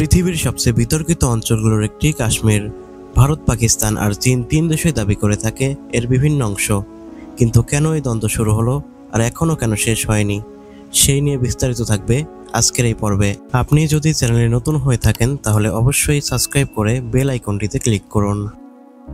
পৃথিবীর সবচেয়ে বিতর্কিত অঞ্চলগুলোর একটি কাশ্মীর। ভারত, পাকিস্তান আর চীন তিন দেশই দাবি করে থাকে এর বিভিন্ন অংশ। কিন্তু কেন এই দ্বন্দ্ব শুরু হলো আর এখনও কেন শেষ হয়নি, সেই নিয়ে বিস্তারিত থাকবে আজকের এই পর্বে। আপনি যদি চ্যানেলে নতুন হয়ে থাকেন তাহলে অবশ্যই সাবস্ক্রাইব করে বেল আইকনটিতে ক্লিক করুন।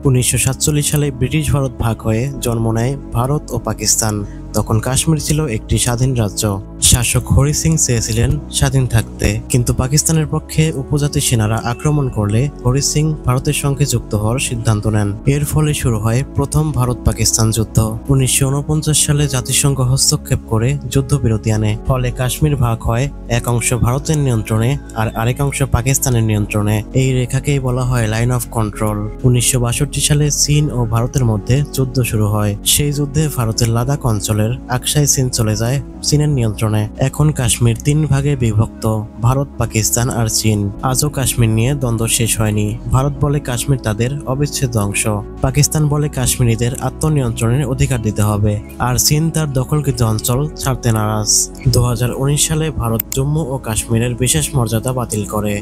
1947 সালে ব্রিটিশ ভারত ভাগ হয়ে জন্ম নেয় ভারত ও পাকিস্তান। তখন কাশ্মীর ছিল একটি স্বাধীন রাজ্য। শাসক হরি সিং চেয়েছিলেন স্বাধীন থাকতে, কিন্তু পাকিস্তানের পক্ষে উপজাতি সেনারা আক্রমণ করলে হরি সিং ভারতের সঙ্গে যুক্ত হওয়ার সিদ্ধান্ত নেন। এর ফলে শুরু হয় প্রথম ভারত পাকিস্তান যুদ্ধ। 1949 সালে জাতিসংঘ হস্তক্ষেপ করে যুদ্ধবিরতি আনে, ফলে কাশ্মীর ভাগ হয়, এক অংশ ভারতের নিয়ন্ত্রণে আর আরেক অংশ পাকিস্তানের নিয়ন্ত্রণে। এই রেখাকেই বলা হয় লাইন অফ কন্ট্রোল। 1962 সালে চীন ও ভারতের মধ্যে যুদ্ধ শুরু হয়। সেই যুদ্ধে ভারতের লাদাখ অঞ্চলের আকসাই চীন চলে যায় চীনের নিয়ন্ত্রণে। এখন কাশ্মীর তিন ভাগে বিভক্ত, ভারত, পাকিস্তান আর চীন। আজও কাশ্মীর নিয়ে দ্বন্দ্ব শেষ হয়নি। ভারত বলে কাশ্মীর তাদের অবিচ্ছেদ্য অংশ, পাকিস্তান বলে কাশ্মীরিদের আত্মনিয়ন্ত্রণের অধিকার দিতে হবে, আর চীন তার দখলকৃত অঞ্চল ছাড়তে নারাজ। 2019 সালে ভারত জম্মু ও কাশ্মীরের বিশেষ মর্যাদা বাতিল করে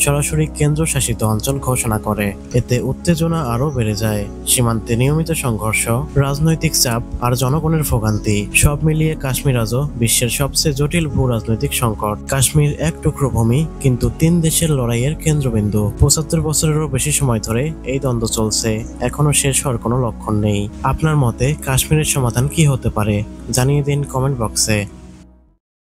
সরাসরি কেন্দ্রশাসিত অঞ্চল ঘোষণা করে। এতে উত্তেজনা আরও বেড়ে যায়। সীমান্তে নিয়মিত সংঘর্ষ, রাজনৈতিক চাপ আর জনগণের ভোগান্তি, সব মিলিয়ে কাশ্মীর আজও বিশ্বের সবচেয়ে জটিল ভূ রাজনৈতিক সংকট। কাশ্মীর এক টুকরো ভূমি, কিন্তু তিন দেশের লড়াইয়ের কেন্দ্রবিন্দু। 75 বছরেরও বেশি সময় ধরে এই দ্বন্দ্ব চলছে, এখনো শেষ হওয়ার কোনো লক্ষণ নেই। আপনার মতে কাশ্মীরের সমাধান কি হতে পারে? জানিয়ে দিন কমেন্ট বক্সে।